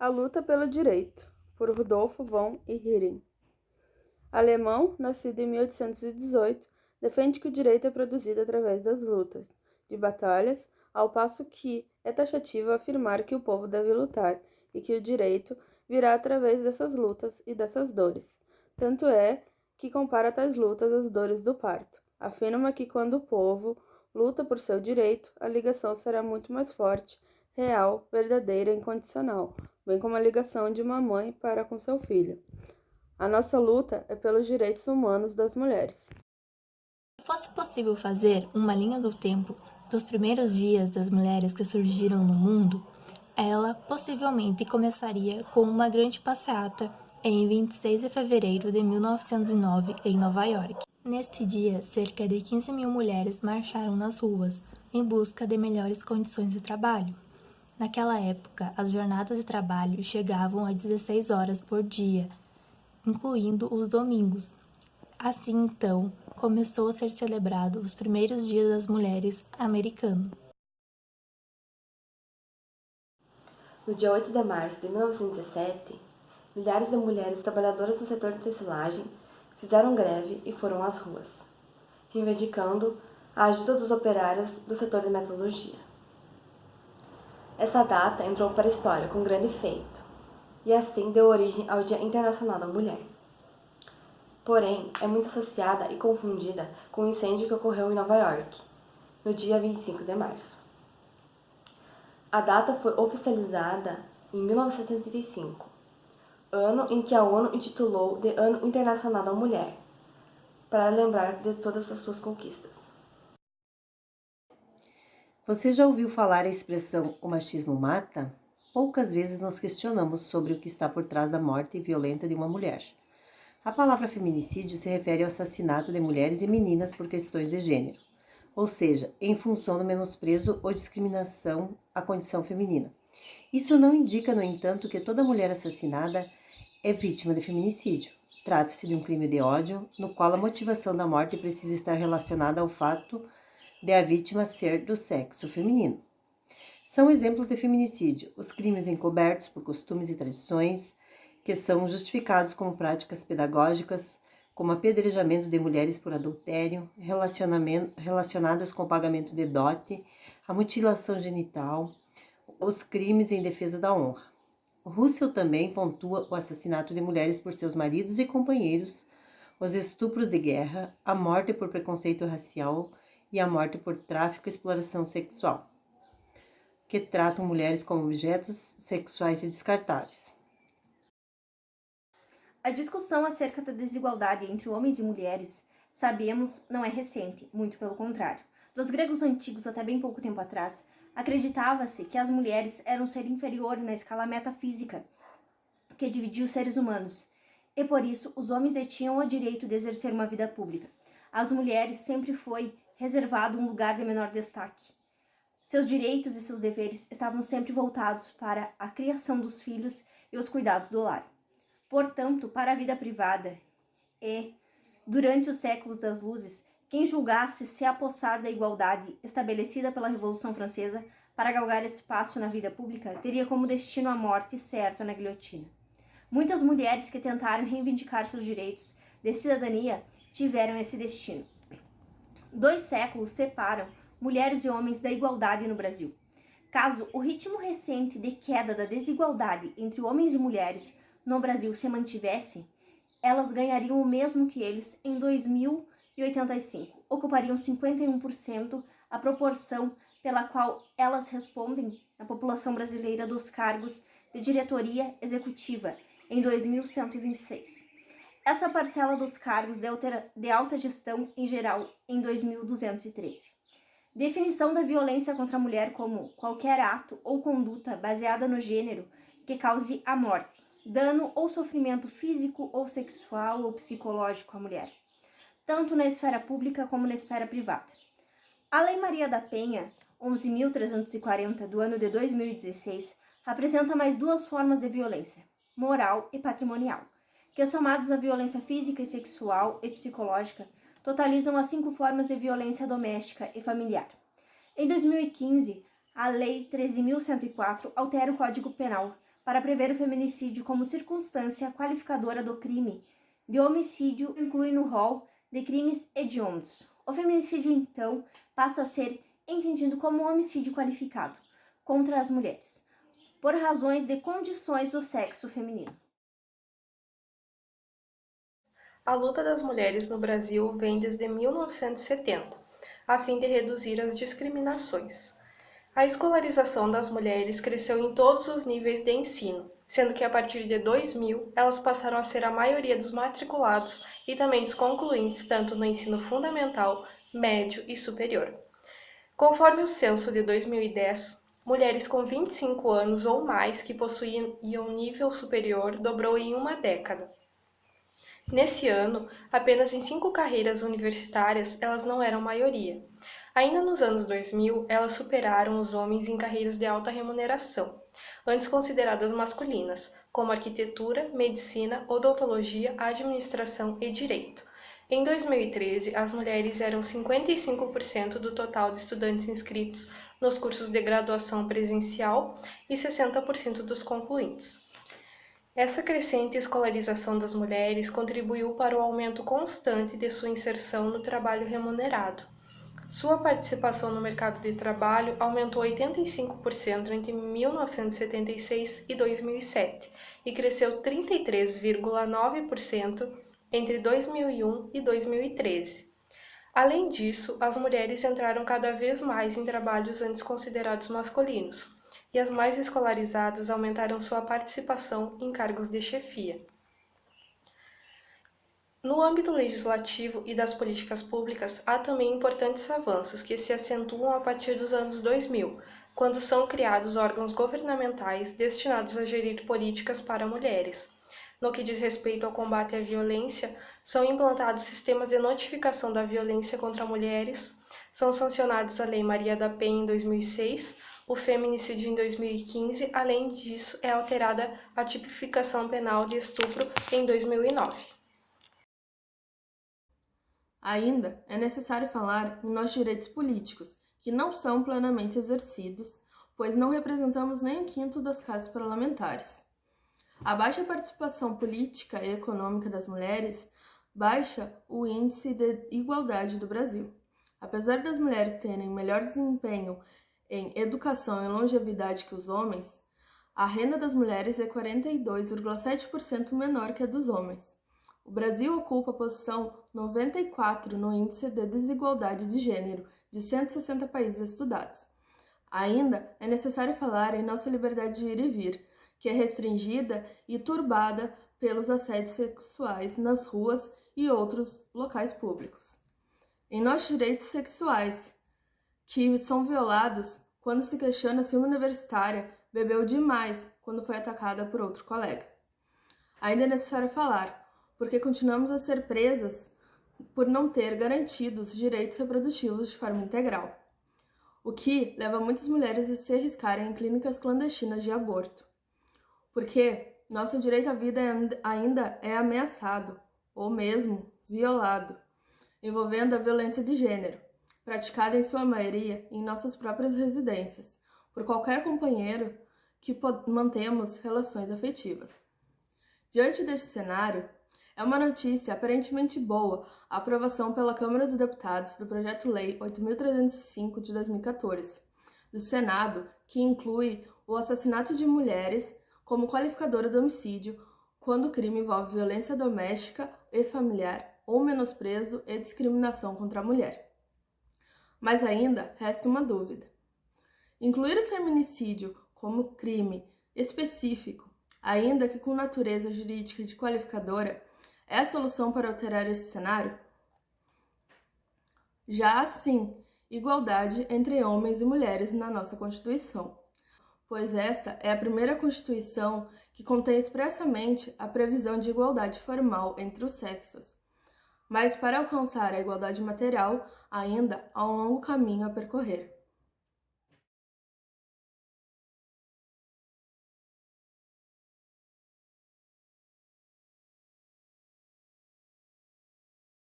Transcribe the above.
A luta pelo direito, por Rudolf von Heeren. Alemão, nascido em 1818, defende que o direito é produzido através das lutas, de batalhas, ao passo que é taxativo afirmar que o povo deve lutar e que o direito virá através dessas lutas e dessas dores. Tanto é que compara tais lutas às dores do parto. Afirma que quando o povo luta por seu direito, a ligação será muito mais forte, real, verdadeira e incondicional, bem como a ligação de uma mãe para com seu filho. A nossa luta é pelos direitos humanos das mulheres. Se fosse possível fazer uma linha do tempo dos primeiros dias das mulheres que surgiram no mundo, ela possivelmente começaria com uma grande passeata em 26 de fevereiro de 1909 em Nova York. Neste dia, cerca de 15 mil mulheres marcharam nas ruas em busca de melhores condições de trabalho. Naquela época, as jornadas de trabalho chegavam a 16 horas por dia, incluindo os domingos. Assim, então, começou a ser celebrado os primeiros dias das mulheres americano. No dia 8 de março de 1917, milhares de mulheres trabalhadoras do setor de tecelagem fizeram greve e foram às ruas, reivindicando a ajuda dos operários do setor de metalurgia. Essa data entrou para a história com grande feito, e assim deu origem ao Dia Internacional da Mulher. Porém, é muito associada e confundida com o incêndio que ocorreu em Nova York, no dia 25 de março. A data foi oficializada em 1975, ano em que a ONU intitulou de Ano Internacional da Mulher, para lembrar de todas as suas conquistas. Você já ouviu falar a expressão "o machismo mata"? Poucas vezes nos questionamos sobre o que está por trás da morte violenta de uma mulher. A palavra feminicídio se refere ao assassinato de mulheres e meninas por questões de gênero, ou seja, em função do menosprezo ou discriminação à condição feminina. Isso não indica, no entanto, que toda mulher assassinada é vítima de feminicídio. Trata-se de um crime de ódio, no qual a motivação da morte precisa estar relacionada ao fato de a vítima ser do sexo feminino. São exemplos de feminicídio os crimes encobertos por costumes e tradições, que são justificados como práticas pedagógicas, como apedrejamento de mulheres por adultério, relacionadas com o pagamento de dote, a mutilação genital, os crimes em defesa da honra. Russell também pontua o assassinato de mulheres por seus maridos e companheiros, os estupros de guerra, a morte por preconceito racial e a morte por tráfico e exploração sexual, que tratam mulheres como objetos sexuais e descartáveis. A discussão acerca da desigualdade entre homens e mulheres, sabemos, não é recente, muito pelo contrário. Dos gregos antigos até bem pouco tempo atrás, acreditava-se que as mulheres eram um ser inferior na escala metafísica, que dividia os seres humanos, e por isso os homens detinham o direito de exercer uma vida pública. Às mulheres sempre foi reservado um lugar de menor destaque. Seus direitos e seus deveres estavam sempre voltados para a criação dos filhos e os cuidados do lar. Portanto, para a vida privada e, durante os séculos das luzes, quem julgasse se apossar da igualdade estabelecida pela Revolução Francesa para galgar espaço na vida pública teria como destino a morte certa na guilhotina. Muitas mulheres que tentaram reivindicar seus direitos de cidadania tiveram esse destino. 2 séculos separam mulheres e homens da igualdade no Brasil. Caso o ritmo recente de queda da desigualdade entre homens e mulheres no Brasil se mantivesse, elas ganhariam o mesmo que eles em 2085, ocupariam 51%, a proporção pela qual elas respondem na população brasileira dos cargos de diretoria executiva em 2126. Essa parcela dos cargos de alta gestão em geral em 2213. Definição da violência contra a mulher como qualquer ato ou conduta baseada no gênero que cause a morte, dano ou sofrimento físico ou sexual ou psicológico à mulher, tanto na esfera pública como na esfera privada. A Lei Maria da Penha, 11.340, do ano de 2016, apresenta mais 2 formas de violência, moral e patrimonial, que somadas à violência física e sexual e psicológica, totalizam as 5 formas de violência doméstica e familiar. Em 2015, a Lei 13.104 altera o Código Penal para prever o feminicídio como circunstância qualificadora do crime de homicídio, inclui no rol de crimes hediondos. O feminicídio, então, passa a ser entendido como um homicídio qualificado contra as mulheres, por razões de condições do sexo feminino. A luta das mulheres no Brasil vem desde 1970, a fim de reduzir as discriminações. A escolarização das mulheres cresceu em todos os níveis de ensino, sendo que a partir de 2000 elas passaram a ser a maioria dos matriculados e também dos concluintes tanto no ensino fundamental, médio e superior. Conforme o censo de 2010, mulheres com 25 anos ou mais que possuíam nível superior dobrou em uma década. Nesse ano, apenas em 5 carreiras universitárias elas não eram maioria. Ainda nos anos 2000, elas superaram os homens em carreiras de alta remuneração, antes consideradas masculinas, como arquitetura, medicina, odontologia, administração e direito. Em 2013, as mulheres eram 55% do total de estudantes inscritos nos cursos de graduação presencial e 60% dos concluintes. Essa crescente escolarização das mulheres contribuiu para o aumento constante de sua inserção no trabalho remunerado. Sua participação no mercado de trabalho aumentou 85% entre 1976 e 2007 e cresceu 33,9% entre 2001 e 2013. Além disso, as mulheres entraram cada vez mais em trabalhos antes considerados masculinos, e as mais escolarizadas aumentaram sua participação em cargos de chefia. No âmbito legislativo e das políticas públicas, há também importantes avanços que se acentuam a partir dos anos 2000, quando são criados órgãos governamentais destinados a gerir políticas para mulheres. No que diz respeito ao combate à violência, são implantados sistemas de notificação da violência contra mulheres, são sancionados a Lei Maria da Penha em 2006, o feminicídio em 2015, além disso, é alterada a tipificação penal de estupro em 2009. Ainda é necessário falar em nossos direitos políticos, que não são plenamente exercidos, pois não representamos nem um quinto das casas parlamentares. A baixa participação política e econômica das mulheres baixa o índice de igualdade do Brasil. Apesar das mulheres terem melhor desempenho em educação e longevidade que os homens, a renda das mulheres é 42,7% menor que a dos homens. O Brasil ocupa a posição 94 no índice de desigualdade de gênero de 160 países estudados. Ainda é necessário falar em nossa liberdade de ir e vir, que é restringida e turbada pelos assédios sexuais nas ruas e outros locais públicos. Em nossos direitos sexuais, que são violados quando se questiona se uma universitária bebeu demais quando foi atacada por outro colega. Ainda é necessário falar, porque continuamos a ser presas por não ter garantidos direitos reprodutivos de forma integral, o que leva muitas mulheres a se arriscarem em clínicas clandestinas de aborto, porque nosso direito à vida ainda é ameaçado, ou mesmo violado, envolvendo a violência de gênero, praticada em sua maioria em nossas próprias residências, por qualquer companheiro que mantemos relações afetivas. Diante deste cenário, é uma notícia aparentemente boa a aprovação pela Câmara dos Deputados do Projeto-Lei 8.305 de 2014, do Senado, que inclui o assassinato de mulheres como qualificadora do homicídio quando o crime envolve violência doméstica e familiar ou menosprezo e discriminação contra a mulher. Mas ainda resta uma dúvida. Incluir o feminicídio como crime específico, ainda que com natureza jurídica de qualificadora, é a solução para alterar esse cenário? Já há, sim, igualdade entre homens e mulheres na nossa Constituição, pois esta é a primeira Constituição que contém expressamente a previsão de igualdade formal entre os sexos. Mas para alcançar a igualdade material, ainda há um longo caminho a percorrer.